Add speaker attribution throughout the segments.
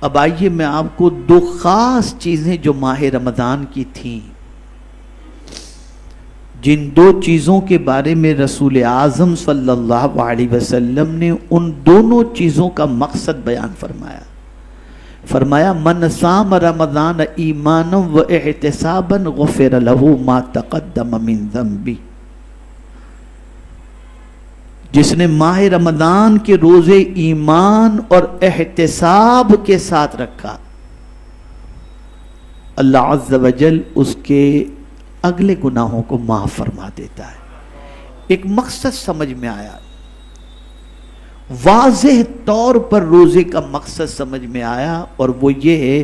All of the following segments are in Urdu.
Speaker 1: اب آئیے میں آپ کو دو خاص چیزیں جو ماہ رمضان کی تھیں، جن دو چیزوں کے بارے میں رسول اعظم صلی اللہ علیہ وسلم نے ان دونوں چیزوں کا مقصد بیان فرمایا۔ فرمایا من صام رمضان ایمانا و احتسابا غفر له ما تقدم من ذنبی، جس نے ماہ رمضان کے روزے ایمان اور احتساب کے ساتھ رکھا، اللہ عز و جل اس کے اگلے گناہوں کو معاف فرما دیتا ہے۔ ایک مقصد سمجھ میں آیا، واضح طور پر روزے کا مقصد سمجھ میں آیا، اور وہ یہ ہے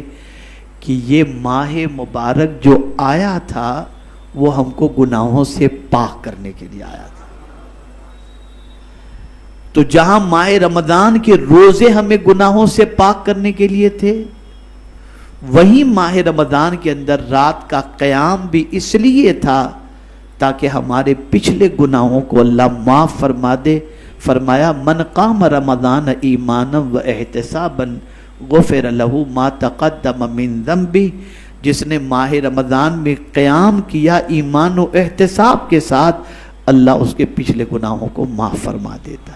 Speaker 1: کہ یہ ماہ مبارک جو آیا تھا وہ ہم کو گناہوں سے پاک کرنے کے لیے آیا تھا۔ تو جہاں ماہ رمضان کے روزے ہمیں گناہوں سے پاک کرنے کے لیے تھے، وہیں ماہ رمضان کے اندر رات کا قیام بھی اس لیے تھا تاکہ ہمارے پچھلے گناہوں کو اللہ معاف فرما دے۔ فرمایا من قام رمضان ایمانا و احتسابا غفر له ما تقدم من ذنبی، جس نے ماہ رمضان میں قیام کیا ایمان و احتساب کے ساتھ، اللہ اس کے پچھلے گناہوں کو معاف فرما دیتا۔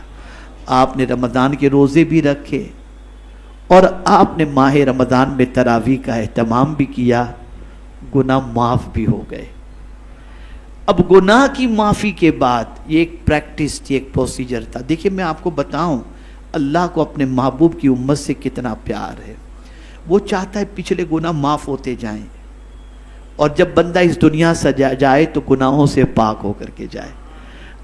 Speaker 1: آپ نے رمضان کے روزے بھی رکھے اور آپ نے ماہ رمضان میں تراویح کا اہتمام بھی کیا، گناہ معاف بھی ہو گئے۔ اب گناہ کی معافی کے بعد یہ ایک پریکٹس تھی، ایک پروسیجر تھا۔ دیکھیں میں آپ کو بتاؤں اللہ کو اپنے محبوب کی امت سے کتنا پیار ہے، وہ چاہتا ہے پچھلے گناہ معاف ہوتے جائیں، اور جب بندہ اس دنیا سے جائے تو گناہوں سے پاک ہو کر کے جائے۔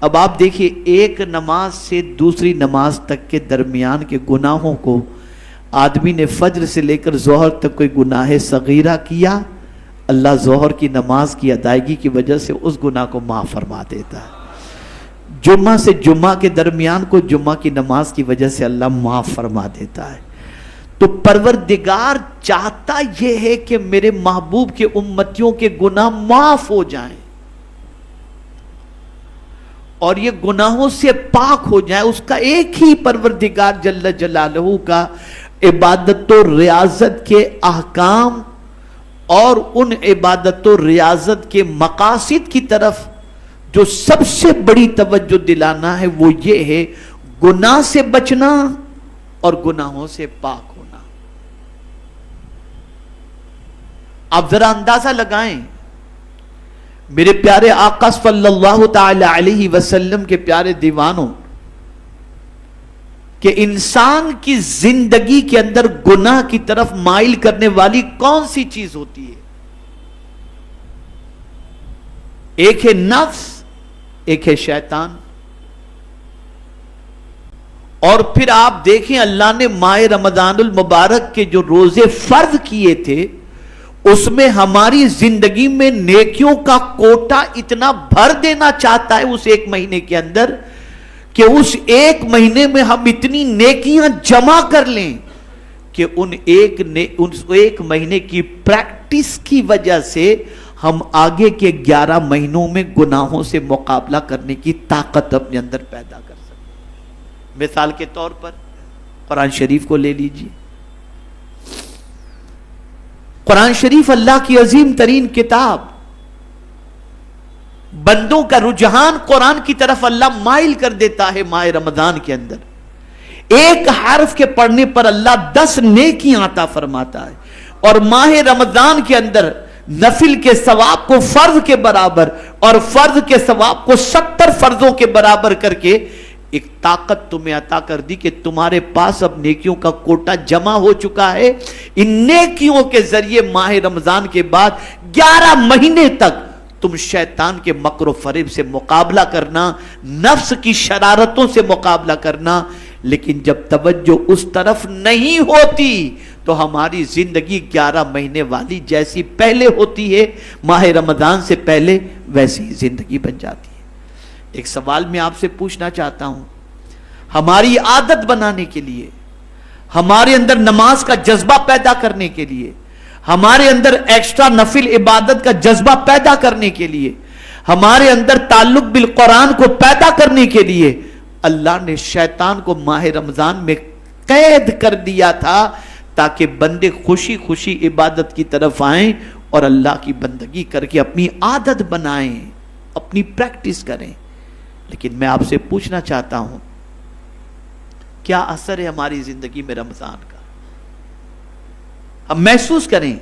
Speaker 1: اب آپ دیکھیے ایک نماز سے دوسری نماز تک کے درمیان کے گناہوں کو، آدمی نے فجر سے لے کر ظہر تک کوئی گناہ صغیرہ کیا، اللہ ظہر کی نماز کی ادائیگی کی وجہ سے اس گناہ کو معاف فرما دیتا ہے۔ جمعہ سے جمعہ کے درمیان کو جمعہ کی نماز کی وجہ سے اللہ معاف فرما دیتا ہے۔ تو پروردگار چاہتا یہ ہے کہ میرے محبوب کے امتیوں کے گناہ معاف ہو جائیں اور یہ گناہوں سے پاک ہو جائیں۔ اس کا ایک ہی پروردگار جل جلالہ کا عبادت و ریاضت کے احکام اور ان عبادت و ریاضت کے مقاصد کی طرف جو سب سے بڑی توجہ دلانا ہے وہ یہ ہے گناہ سے بچنا اور گناہوں سے پاک ہونا۔ آپ ذرا اندازہ لگائیں میرے پیارے آقا صلی اللہ تعالی علیہ وسلم کے پیارے دیوانوں کہ انسان کی زندگی کے اندر گناہ کی طرف مائل کرنے والی کون سی چیز ہوتی ہے؟ ایک ہے نفس، ایک ہے شیطان۔ اور پھر آپ دیکھیں اللہ نے ماہ رمضان المبارک کے جو روزے فرض کیے تھے اس میں ہماری زندگی میں نیکیوں کا کوٹا اتنا بھر دینا چاہتا ہے اس ایک مہینے کے اندر کہ اس ایک مہینے میں ہم اتنی نیکیاں جمع کر لیں کہ ان ایک مہینے کی پریکٹس کی وجہ سے ہم آگے کے 11 مہینوں میں گناہوں سے مقابلہ کرنے کی طاقت اپنے اندر پیدا کر سکیں۔ مثال کے طور پر قرآن شریف کو لے لیجیے۔ قرآن شریف اللہ کی عظیم ترین کتاب، بندوں کا رجحان قرآن کی طرف اللہ مائل کر دیتا ہے۔ ماہ رمضان کے اندر ایک حرف کے پڑھنے پر اللہ 10 نیکیاں عطا فرماتا ہے، اور ماہ رمضان کے اندر نفل کے ثواب کو فرض کے برابر اور فرض کے ثواب کو 70 فرضوں کے برابر کر کے ایک طاقت تمہیں عطا کر دی کہ تمہارے پاس اب نیکیوں کا کوٹا جمع ہو چکا ہے۔ ان نیکیوں کے ذریعے ماہ رمضان کے بعد 11 مہینے تک تم شیطان کے مکر و فریب سے مقابلہ کرنا، نفس کی شرارتوں سے مقابلہ کرنا۔ لیکن جب توجہ اس طرف نہیں ہوتی تو ہماری زندگی 11 مہینے والی جیسی پہلے ہوتی ہے، ماہ رمضان سے پہلے ویسی زندگی بن جاتی ہے۔ ایک سوال میں آپ سے پوچھنا چاہتا ہوں، ہماری عادت بنانے کے لیے، ہمارے اندر نماز کا جذبہ پیدا کرنے کے لیے، ہمارے اندر ایکسٹرا نفل عبادت کا جذبہ پیدا کرنے کے لیے، ہمارے اندر تعلق بالقرآن کو پیدا کرنے کے لیے اللہ نے شیطان کو ماہ رمضان میں قید کر دیا تھا تاکہ بندے خوشی خوشی عبادت کی طرف آئیں اور اللہ کی بندگی کر کے اپنی عادت بنائیں، اپنی پریکٹس کریں۔ لیکن میں آپ سے پوچھنا چاہتا ہوں، کیا اثر ہے ہماری زندگی میں رمضان کا؟ ہم محسوس کریں،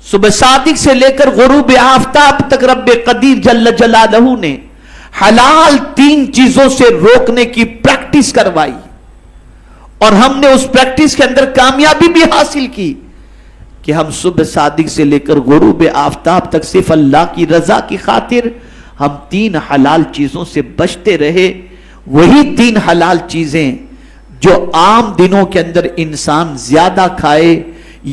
Speaker 1: صبح صادق سے لے کر غروب آفتاب تک رب قدیر جل جلالہ نے حلال 3 چیزوں سے روکنے کی پریکٹس کروائی، اور ہم نے اس پریکٹس کے اندر کامیابی بھی حاصل کی کہ ہم صبح صادق سے لے کر غروب آفتاب تک صرف اللہ کی رضا کی خاطر ہم 3 حلال چیزوں سے بچتے رہے۔ وہی 3 حلال چیزیں جو عام دنوں کے اندر انسان زیادہ کھائے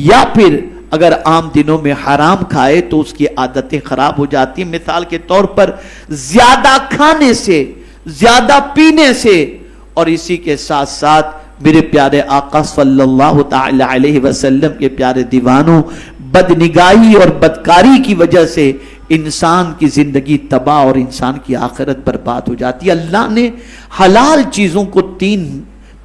Speaker 1: یا پھر اگر عام دنوں میں حرام کھائے تو اس کی عادتیں خراب ہو جاتی ہیں۔ مثال کے طور پر زیادہ کھانے سے، زیادہ پینے سے، اور اسی کے ساتھ ساتھ میرے پیارے آقا صلی اللہ تعالی علیہ وسلم کے پیارے دیوانوں، بدنگاہی اور بدکاری کی وجہ سے انسان کی زندگی تباہ اور انسان کی آخرت برباد ہو جاتی ہے۔ اللہ نے حلال چیزوں کو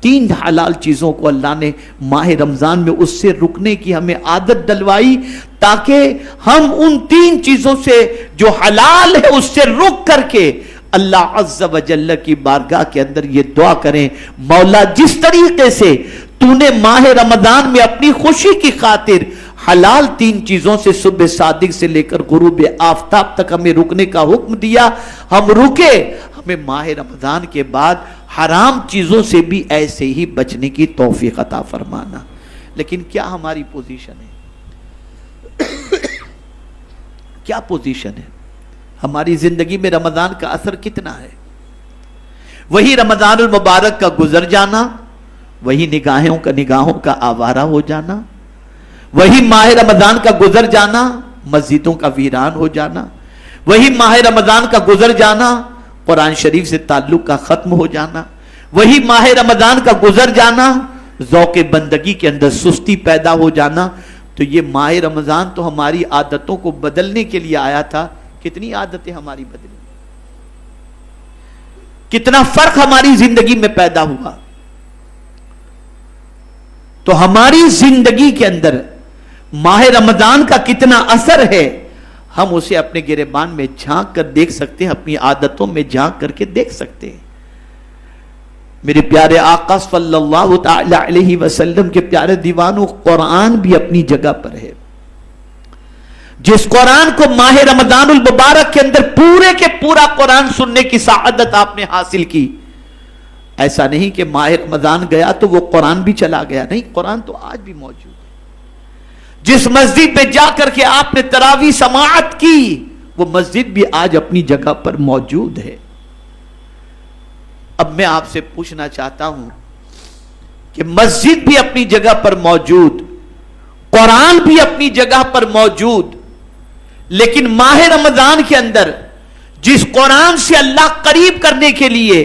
Speaker 1: تین حلال چیزوں کو اللہ نے ماہ رمضان میں اس سے رکنے کی ہمیں عادت ڈلوائی، تاکہ ہم ان 3 چیزوں سے جو حلال ہے اس سے رک کر کے اللہ عز و جل کی بارگاہ کے اندر یہ دعا کریں، مولا جس طریقے سے تو نے ماہ رمضان میں اپنی خوشی کی خاطر حلال 3 چیزوں سے صبح صادق سے لے کر غروب آفتاب تک ہمیں رکنے کا حکم دیا، ہم رکے، ہمیں ماہ رمضان کے بعد حرام چیزوں سے بھی ایسے ہی بچنے کی توفیق عطا فرمانا۔ لیکن کیا ہماری پوزیشن ہے؟ کیا پوزیشن ہے؟ ہماری زندگی میں رمضان کا اثر کتنا ہے؟ وہی رمضان المبارک کا گزر جانا، وہی نگاہوں کا آوارہ ہو جانا، وہی ماہ رمضان کا گزر جانا، مسجدوں کا ویران ہو جانا، وہی ماہ رمضان کا گزر جانا، قرآن شریف سے تعلق کا ختم ہو جانا، وہی ماہ رمضان کا گزر جانا، ذوق بندگی کے اندر سستی پیدا ہو جانا۔ تو یہ ماہ رمضان تو ہماری عادتوں کو بدلنے کے لیے آیا تھا۔ کتنی عادتیں ہماری بدلی، کتنا فرق ہماری زندگی میں پیدا ہوا۔ تو ہماری زندگی کے اندر ماہ رمضان کا کتنا اثر ہے، ہم اسے اپنے گریبان میں جھانک کر دیکھ سکتے ہیں، اپنی عادتوں میں جھانک کر کے دیکھ سکتے ہیں۔ میرے پیارے آقا صلی اللہ تعالی علیہ وسلم کے پیارے دیوانوں، قرآن بھی اپنی جگہ پر ہے۔ جس قرآن کو ماہ رمضان المبارک کے اندر پورے کے پورا قرآن سننے کی سعادت آپ نے حاصل کی، ایسا نہیں کہ ماہ رمضان گیا تو وہ قرآن بھی چلا گیا، نہیں، قرآن تو آج بھی موجود ہے۔ جس مسجد پہ جا کر کے آپ نے تراویح سماعت کی، وہ مسجد بھی آج اپنی جگہ پر موجود ہے۔ اب میں آپ سے پوچھنا چاہتا ہوں کہ مسجد بھی اپنی جگہ پر موجود، قرآن بھی اپنی جگہ پر موجود، لیکن ماہ رمضان کے اندر جس قرآن سے اللہ قریب کرنے کے لیے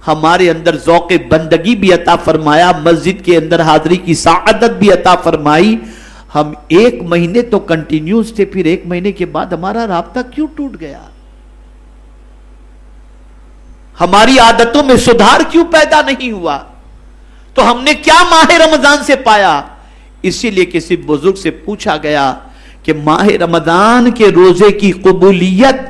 Speaker 1: ہمارے اندر ذوق بندگی بھی عطا فرمایا، مسجد کے اندر حاضری کی سعادت بھی عطا فرمائی، ہم 1 مہینے تو کنٹینیوز تھے، پھر 1 مہینے کے بعد ہمارا رابطہ کیوں ٹوٹ گیا؟ ہماری عادتوں میں سدھار کیوں پیدا نہیں ہوا؟ تو ہم نے کیا ماہ رمضان سے پایا؟ اسی لیے کسی بزرگ سے پوچھا گیا کہ ماہ رمضان کے روزے کی قبولیت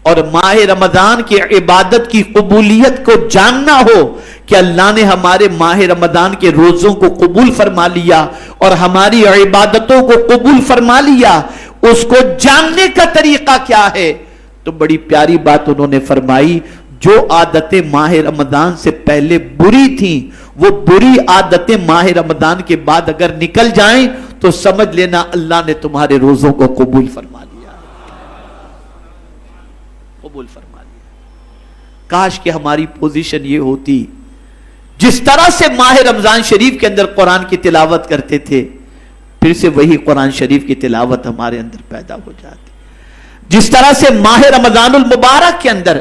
Speaker 1: اور ماہ رمضان کی عبادت کی قبولیت کو جاننا ہو کہ اللہ نے ہمارے ماہ رمضان کے روزوں کو قبول فرما لیا اور ہماری عبادتوں کو قبول فرما لیا، اس کو جاننے کا طریقہ کیا ہے؟ تو بڑی پیاری بات انہوں نے فرمائی، جو عادتیں ماہ رمضان سے پہلے بری تھیں، وہ بری عادتیں ماہ رمضان کے بعد اگر نکل جائیں تو سمجھ لینا اللہ نے تمہارے روزوں کو قبول فرما لیا، قبول فرما لیا۔ کاش کہ ہماری پوزیشن یہ ہوتی، جس طرح سے ماہ رمضان شریف کے اندر قرآن کی تلاوت کرتے تھے، پھر سے وہی قرآن شریف کی تلاوت ہمارے اندر پیدا ہو جاتی۔ جس طرح سے ماہ رمضان المبارک کے اندر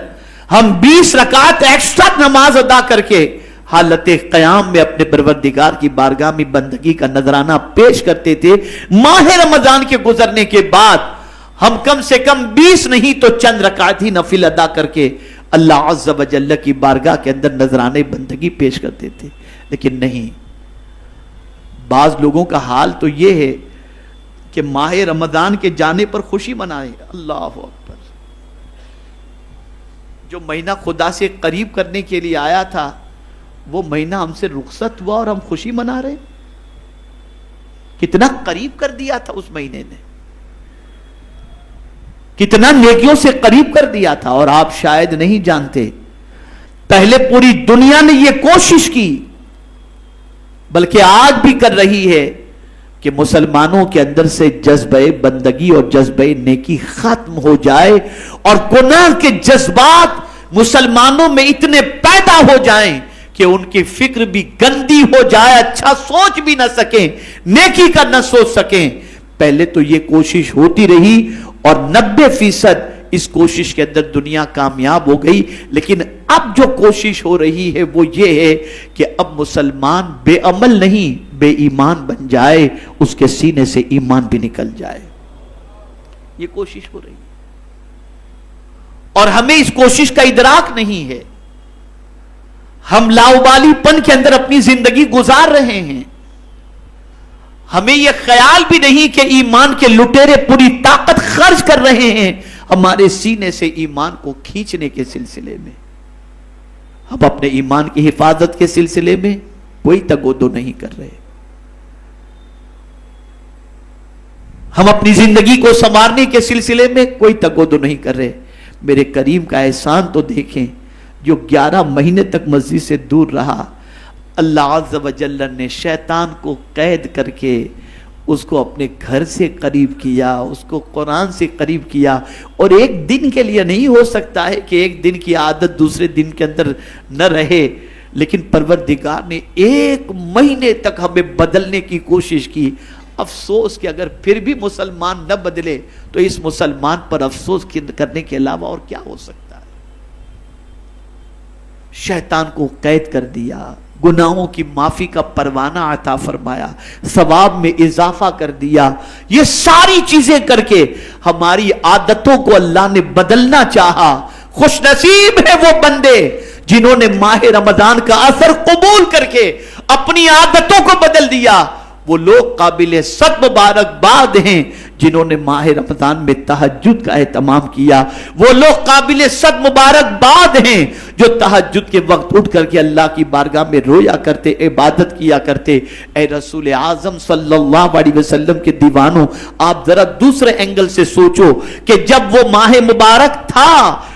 Speaker 1: ہم 20 رکعت ایکسٹرا نماز ادا کر کے حالت قیام میں اپنے پروردگار کی بارگاہ میں بندگی کا نذرانہ پیش کرتے تھے، ماہ رمضان کے گزرنے کے بعد ہم کم سے کم 20 نہیں تو چند رکعت ہی نفل ادا کر کے اللہ عز و جل کی بارگاہ کے اندر نذرانے بندگی پیش کرتے تھے۔ لیکن نہیں، بعض لوگوں کا حال تو یہ ہے کہ ماہ رمضان کے جانے پر خوشی منائے. اللہ اکبر. جو مہینہ خدا سے قریب کرنے کے لیے آیا تھا وہ مہینہ ہم سے رخصت ہوا اور ہم خوشی منا رہے. کتنا قریب کر دیا تھا اس مہینے نے, کتنا نیکیوں سے قریب کر دیا تھا. اور آپ شاید نہیں جانتے, پہلے پوری دنیا نے یہ کوشش کی, بلکہ آج بھی کر رہی ہے, کہ مسلمانوں کے اندر سے جذبہ بندگی اور جذبہ نیکی ختم ہو جائے اور گناہ کے جذبات مسلمانوں میں اتنے پیدا ہو جائیں کہ ان کی فکر بھی گندی ہو جائے, اچھا سوچ بھی نہ سکیں, نیکی کا نہ سوچ سکیں. پہلے تو یہ کوشش ہوتی رہی اور 90% اس کوشش کے اندر دنیا کامیاب ہو گئی. لیکن اب جو کوشش ہو رہی ہے وہ یہ ہے کہ اب مسلمان بے عمل نہیں بے ایمان بن جائے, اس کے سینے سے ایمان بھی نکل جائے. یہ کوشش ہو رہی ہے اور ہمیں اس کوشش کا ادراک نہیں ہے. ہم لاؤبالی پن کے اندر اپنی زندگی گزار رہے ہیں. ہمیں یہ خیال بھی نہیں کہ ایمان کے لٹیرے پوری طاقت خرچ کر رہے ہیں ہمارے سینے سے ایمان کو کھینچنے کے سلسلے میں. ہم اپنے ایمان کی حفاظت کے سلسلے میں کوئی تگودو نہیں کر رہے. ہم اپنی زندگی کو سنوارنے کے سلسلے میں کوئی تگودو نہیں کر رہے. میرے کریم کا احسان تو دیکھیں, جو 11 مہینے تک مسجد سے دور رہا, اللہ عز و جل نے شیطان کو قید کر کے اس کو اپنے گھر سے قریب کیا, اس کو قرآن سے قریب کیا. اور ایک دن کے لیے نہیں ہو سکتا ہے کہ ایک دن کی عادت دوسرے دن کے اندر نہ رہے, لیکن پروردگار نے 1 مہینے تک ہمیں بدلنے کی کوشش کی. افسوس کہ اگر پھر بھی مسلمان نہ بدلے تو اس مسلمان پر افسوس کرنے کے علاوہ اور کیا ہو سکتا ہے. شیطان کو قید کر دیا, گناہوں کی معافی کا پروانہ عطا فرمایا, ثواب میں اضافہ کر دیا. یہ ساری چیزیں کر کے ہماری عادتوں کو اللہ نے بدلنا چاہا. خوش نصیب ہے وہ بندے جنہوں نے ماہ رمضان کا اثر قبول کر کے اپنی عادتوں کو بدل دیا. وہ لوگ قابل صد مبارکباد ہیں جنہوں نے ماہ رمضان میں تہجد کا اہتمام کیا. وہ لوگ قابل صد مبارکباد ہیں جو تہجد کے وقت اٹھ کر کے اللہ کی بارگاہ میں رویا کرتے, عبادت کیا کرتے. اے رسول اعظم صلی اللہ علیہ وسلم کے دیوانوں, آپ ذرا دوسرے اینگل سے سوچو کہ جب وہ ماہ مبارک تھا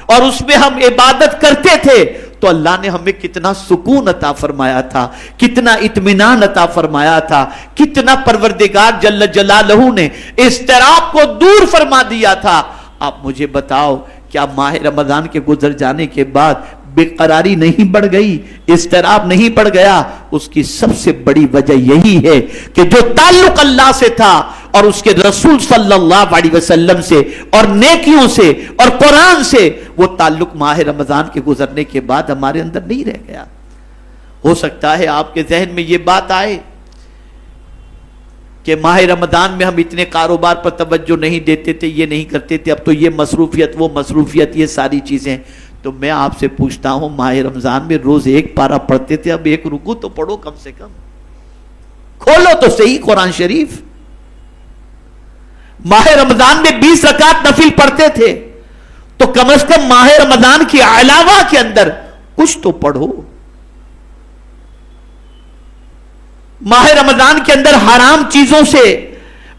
Speaker 1: اور اس میں ہم عبادت کرتے تھے تو اللہ نے ہمیں کتنا سکون عطا فرمایا تھا, کتنا اطمینان عطا فرمایا تھا, کتنا پروردگار جل جلالہ نے اضطراب کو دور فرما دیا تھا. آپ مجھے بتاؤ, کیا ماہ رمضان کے گزر جانے کے بعد بے قراری نہیں بڑھ گئی, اضطراب نہیں بڑھ گیا؟ اس کی سب سے بڑی وجہ یہی ہے کہ جو تعلق اللہ سے تھا اور اس کے رسول صلی اللہ علیہ وسلم سے اور نیکیوں سے اور قرآن سے, وہ تعلق ماہ رمضان کے گزرنے کے بعد ہمارے اندر نہیں رہ گیا. ہو سکتا ہے آپ کے ذہن میں یہ بات آئے کہ ماہ رمضان میں ہم اتنے کاروبار پر توجہ نہیں دیتے تھے, یہ نہیں کرتے تھے, اب تو یہ مصروفیت وہ مصروفیت, یہ ساری چیزیں. تو میں آپ سے پوچھتا ہوں, ماہ رمضان میں روز 1 پارہ پڑھتے تھے, اب 1 رکوع تو پڑھو کم سے کم, کھولو تو صحیح قرآن شریف. ماہ رمضان میں 20 رکعت نفل پڑھتے تھے, تو کم از کم ماہ رمضان کے علاوہ کے اندر کچھ تو پڑھو. ماہ رمضان کے اندر حرام چیزوں سے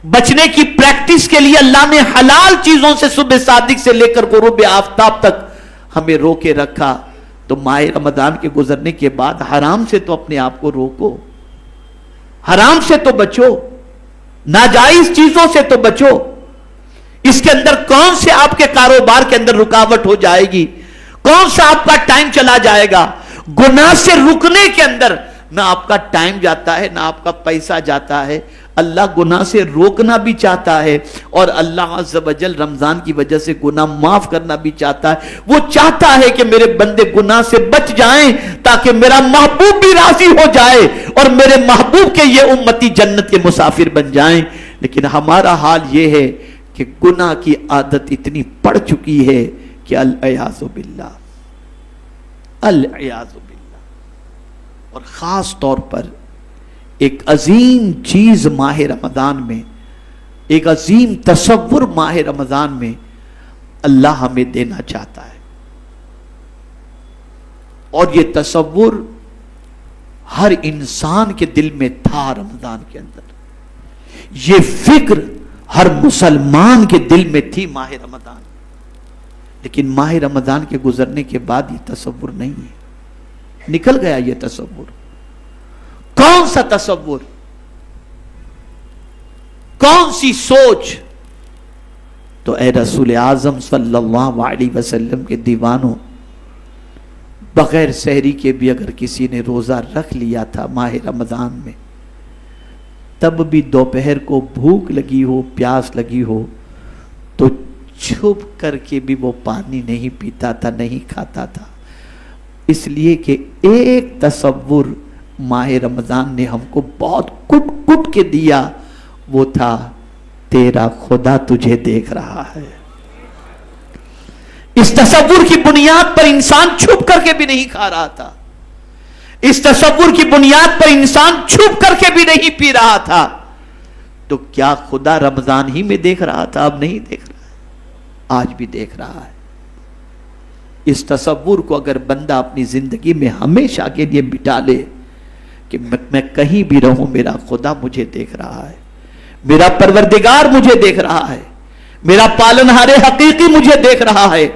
Speaker 1: بچنے کی پریکٹس کے لیے اللہ نے حلال چیزوں سے صبح صادق سے لے کر غروب آفتاب تک ہمیں روکے رکھا. تو ماہ رمضان کے گزرنے کے بعد حرام سے تو اپنے آپ کو روکو, حرام سے تو بچو, ناجائز چیزوں سے تو بچو. اس کے اندر کون سے آپ کے کاروبار کے اندر رکاوٹ ہو جائے گی, کون سا آپ کا ٹائم چلا جائے گا. گناہ سے رکنے کے اندر نہ آپ کا ٹائم جاتا ہے نہ آپ کا پیسہ جاتا ہے. اللہ گناہ سے روکنا بھی چاہتا ہے اور اللہ عز و جل رمضان کی وجہ سے گناہ معاف کرنا بھی چاہتا ہے. وہ چاہتا ہے کہ میرے بندے گناہ سے بچ جائیں تاکہ میرا محبوب بھی راضی ہو جائے اور میرے محبوب کے یہ امتی جنت کے مسافر بن جائیں. لیکن ہمارا حال یہ ہے کہ گناہ کی عادت اتنی پڑ چکی ہے کہ العیاذ باللہ, العیاذ باللہ. اور خاص طور پر ایک عظیم چیز ماہ رمضان میں، ایک عظیم تصور ماہ رمضان میں اللہ ہمیں دینا چاہتا ہے، اور یہ تصور ہر انسان کے دل میں تھا رمضان کے اندر، یہ فکر ہر مسلمان کے دل میں تھی ماہ رمضان، لیکن ماہ رمضان کے گزرنے کے بعد یہ تصور نہیں ہے، نکل گیا یہ تصور۔ کون سا تصور، کون سی سوچ؟ تو اے رسول اعظم صلی اللہ علیہ وسلم کے دیوانوں، بغیر سحری کے بھی اگر کسی نے روزہ رکھ لیا تھا ماہ رمضان میں، تب بھی دوپہر کو بھوک لگی ہو، پیاس لگی ہو، تو چھپ کر کے بھی وہ پانی نہیں پیتا تھا، نہیں کھاتا تھا، اس لیے کہ ایک تصور ماہ رمضان نے ہم کو بہت کٹ کٹ کے دیا، وہ تھا تیرا خدا تجھے دیکھ رہا ہے۔ اس تصور کی بنیاد پر انسان چھپ کر کے بھی نہیں کھا رہا تھا، اس تصور کی بنیاد پر انسان چھپ کر کے بھی نہیں پی رہا تھا، تو کیا خدا رمضان ہی میں دیکھ رہا تھا؟ اب نہیں دیکھ رہا ہے، آج بھی دیکھ رہا ہے۔ اس تصور کو اگر بندہ اپنی زندگی میں ہمیشہ کے لیے بٹا لے کہ میں کہیں بھی رہوں میرا خدا مجھے دیکھ رہا ہے، میرا پروردگار مجھے دیکھ رہا ہے، میرا پالنہار حقیقی مجھے دیکھ رہا ہے،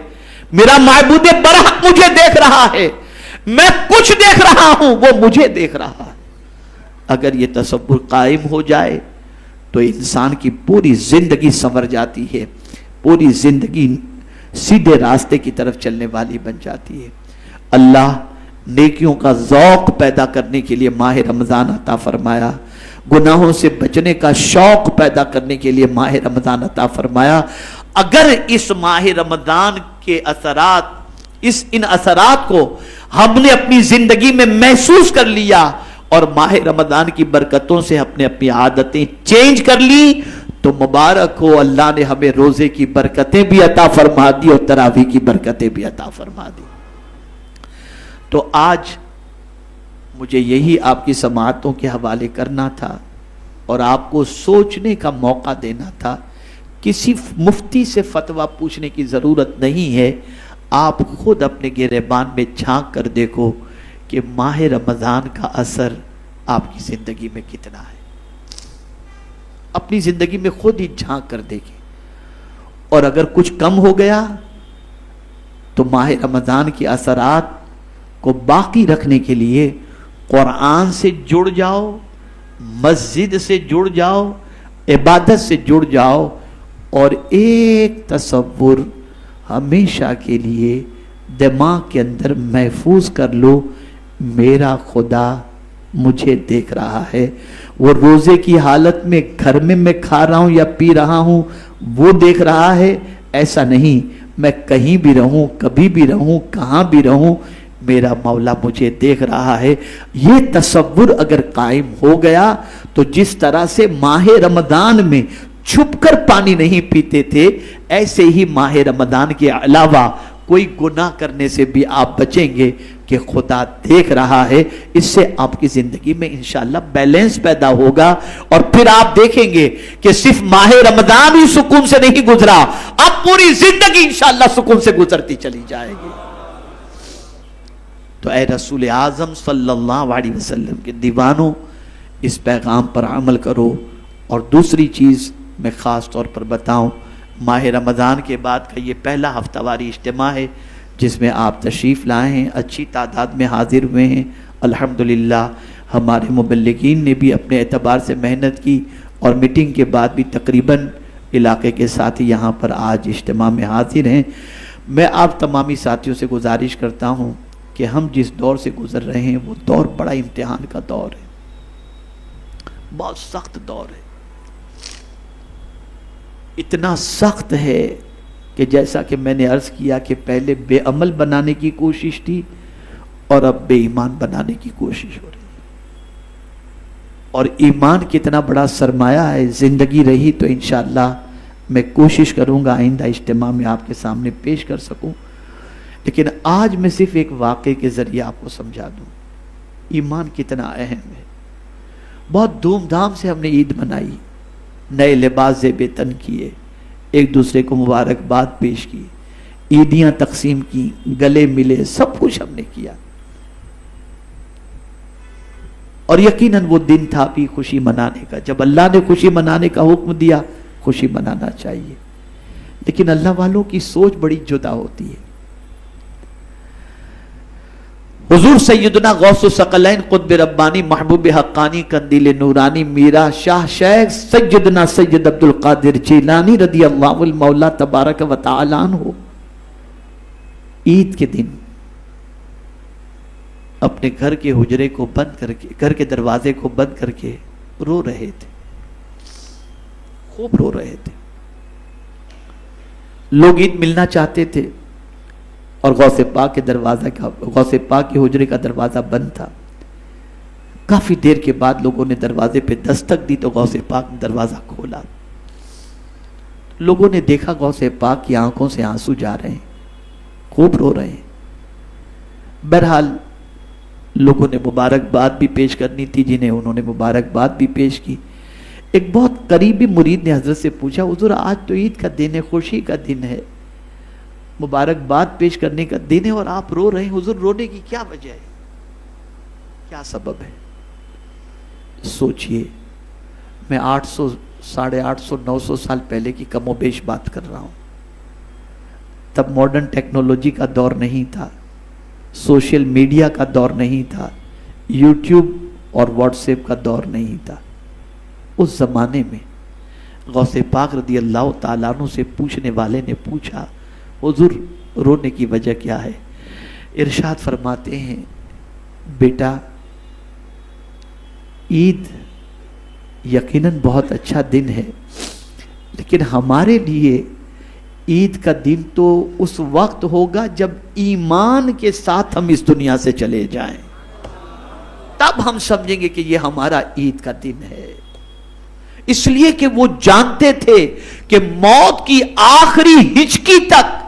Speaker 1: میرا معبود برحق مجھے دیکھ رہا ہے، میں کچھ دیکھ رہا ہوں وہ مجھے دیکھ رہا ہے، اگر یہ تصور قائم ہو جائے تو انسان کی پوری زندگی سنور جاتی ہے، پوری زندگی سیدھے راستے کی طرف چلنے والی بن جاتی ہے۔ اللہ نیکیوں کا ذوق پیدا کرنے کے لیے ماہ رمضان عطا فرمایا، گناہوں سے بچنے کا شوق پیدا کرنے کے لیے ماہ رمضان عطا فرمایا۔ اگر اس ماہ رمضان کے اثرات، ان اثرات کو ہم نے اپنی زندگی میں محسوس کر لیا اور ماہ رمضان کی برکتوں سے اپنی عادتیں چینج کر لی، تو مبارک ہو، اللہ نے ہمیں روزے کی برکتیں بھی عطا فرما دی اور تراویح کی برکتیں بھی عطا فرما دی۔ تو آج مجھے یہی آپ کی سماعتوں کے حوالے کرنا تھا اور آپ کو سوچنے کا موقع دینا تھا۔ کسی مفتی سے فتویٰ پوچھنے کی ضرورت نہیں ہے، آپ خود اپنے گریبان میں جھانک کر دیکھو کہ ماہ رمضان کا اثر آپ کی زندگی میں کتنا ہے، اپنی زندگی میں خود ہی جھانک کر دیکھیں، اور اگر کچھ کم ہو گیا تو ماہ رمضان کے اثرات کو باقی رکھنے کے لیے قرآن سے جڑ جاؤ، مسجد سے جڑ جاؤ، عبادت سے جڑ جاؤ، اور ایک تصور ہمیشہ کے لیے دماغ کے اندر محفوظ کر لو، میرا خدا مجھے دیکھ رہا ہے۔ وہ روزے کی حالت میں گھر میں کھا رہا ہوں یا پی رہا ہوں وہ دیکھ رہا ہے، ایسا نہیں، میں کہیں بھی رہوں، کبھی بھی رہوں، کہاں بھی رہوں، میرا مولا مجھے دیکھ رہا ہے۔ یہ تصور اگر قائم ہو گیا تو جس طرح سے ماہ رمضان میں چھپ کر پانی نہیں پیتے تھے، ایسے ہی ماہ رمضان کے علاوہ کوئی گناہ کرنے سے بھی آپ بچیں گے کہ خدا دیکھ رہا ہے۔ اس سے آپ کی زندگی میں انشاءاللہ بیلنس پیدا ہوگا، اور پھر آپ دیکھیں گے کہ صرف ماہ رمضان ہی سکون سے نہیں گزرا، اب پوری زندگی انشاءاللہ سکون سے گزرتی چلی جائے گی۔ تو اے رسول اعظم صلی اللہ علیہ وسلم کے دیوانوں، اس پیغام پر عمل کرو۔ اور دوسری چیز میں خاص طور پر بتاؤں، ماہ رمضان کے بعد کا یہ پہلا ہفتہ واری اجتماع ہے جس میں آپ تشریف لائے ہیں، اچھی تعداد میں حاضر ہوئے ہیں الحمدللہ۔ ہمارے مبلغین نے بھی اپنے اعتبار سے محنت کی، اور میٹنگ کے بعد بھی تقریباً علاقے کے ساتھی یہاں پر آج اجتماع میں حاضر ہیں۔ میں آپ تمامی ساتھیوں سے گزارش کرتا ہوں کہ ہم جس دور سے گزر رہے ہیں وہ دور بڑا امتحان کا دور ہے، بہت سخت دور ہے، اتنا سخت ہے کہ جیسا کہ میں نے عرض کیا کہ پہلے بے عمل بنانے کی کوشش تھی اور اب بے ایمان بنانے کی کوشش ہو رہی ہے۔ اور ایمان کتنا بڑا سرمایہ ہے، زندگی رہی تو انشاءاللہ میں کوشش کروں گا آئندہ اجتماع میں آپ کے سامنے پیش کر سکوں، لیکن آج میں صرف ایک واقعے کے ذریعے آپ کو سمجھا دوں ایمان کتنا اہم ہے۔ بہت دھوم دھام سے ہم نے عید منائی، نئے لباس زیب تن کیے، ایک دوسرے کو مبارکباد پیش کی، عیدیاں تقسیم کی، گلے ملے، سب کچھ ہم نے کیا. اور یقیناً وہ دن تھا بھی خوشی منانے کا. جب اللہ نے خوشی منانے کا حکم دیا، خوشی منانا چاہیے. لیکن اللہ والوں کی سوچ بڑی جدا ہوتی ہے. حضور سیدنا غوث الثقلین قطب ربانی محبوب حقانی قندیل نورانی میرا شاہ شیخ سیدنا سید عبد القادر جیلانی رضی اللہ المولا تبارک و تعالی عنہ عید کے دن اپنے گھر کے حجرے کو بند کر کے، گھر کے دروازے کو بند کر کے رو رہے تھے، خوب رو رہے تھے. لوگ عید ملنا چاہتے تھے اور غوث پاک کے حجرے کا دروازہ بند تھا. کافی دیر کے بعد لوگوں نے دروازے پہ دستک دی تو غوث پاک نے دروازہ کھولا. لوگوں نے دیکھا غوث پاک کی آنکھوں سے آنسو جا رہے ہیں، خوب رو رہے ہیں. بہرحال لوگوں نے مبارکباد بھی پیش کرنی تھی، جنہیں انہوں نے مبارکباد بھی پیش کی. ایک بہت قریبی مرید نے حضرت سے پوچھا، حضور آج تو عید کا دن ہے، خوشی کا دن ہے، مبارکباد پیش کرنے کا دن ہے اور آپ رو رہے ہیں، حضور رونے کی کیا وجہ ہے، کیا سبب ہے؟ سوچئے میں 800 850 900 سال پہلے کی کم و بیش بات کر رہا ہوں. تب ماڈرن ٹیکنالوجی کا دور نہیں تھا، سوشل میڈیا کا دور نہیں تھا، یوٹیوب اور واٹس ایپ کا دور نہیں تھا. اس زمانے میں غوث پاک رضی اللہ تعالیٰ عنہ سے پوچھنے والے نے پوچھا، حضور رونے کی وجہ کیا ہے؟ ارشاد فرماتے ہیں، بیٹا عید یقیناً بہت اچھا دن ہے، لیکن ہمارے لیے عید کا دن تو اس وقت ہوگا جب ایمان کے ساتھ ہم اس دنیا سے چلے جائیں، تب ہم سمجھیں گے کہ یہ ہمارا عید کا دن ہے. اس لیے کہ وہ جانتے تھے کہ موت کی آخری ہچکی تک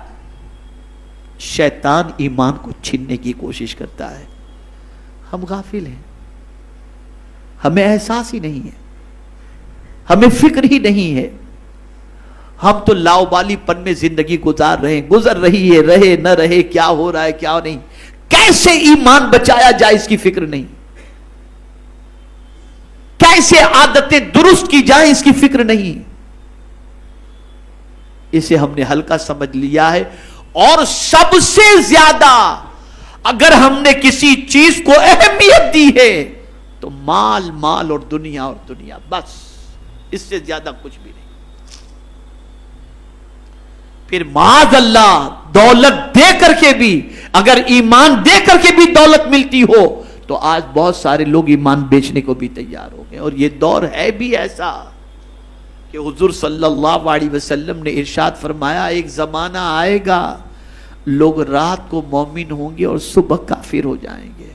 Speaker 1: شیطان ایمان کو چھیننے کی کوشش کرتا ہے. ہم غافل ہیں، ہمیں احساس ہی نہیں ہے، ہمیں فکر ہی نہیں ہے. ہم تو لاؤبالی پن میں زندگی گزار رہے ہیں، گزر رہی ہے، رہے نہ رہے، کیا ہو رہا ہے کیا نہیں، کیسے ایمان بچایا جائے اس کی فکر نہیں، کیسے عادتیں درست کی جائیں اس کی فکر نہیں. اسے ہم نے ہلکا سمجھ لیا ہے. اور سب سے زیادہ اگر ہم نے کسی چیز کو اہمیت دی ہے تو مال اور دنیا بس، اس سے زیادہ کچھ بھی نہیں. پھر معاذ اللہ دولت دے کر کے بھی، اگر ایمان دے کر کے بھی دولت ملتی ہو تو آج بہت سارے لوگ ایمان بیچنے کو بھی تیار ہو گئے. اور یہ دور ہے بھی ایسا کہ حضور صلی اللہ علیہ وسلم نے ارشاد فرمایا، ایک زمانہ آئے گا لوگ رات کو مومن ہوں گے اور صبح کافر ہو جائیں گے.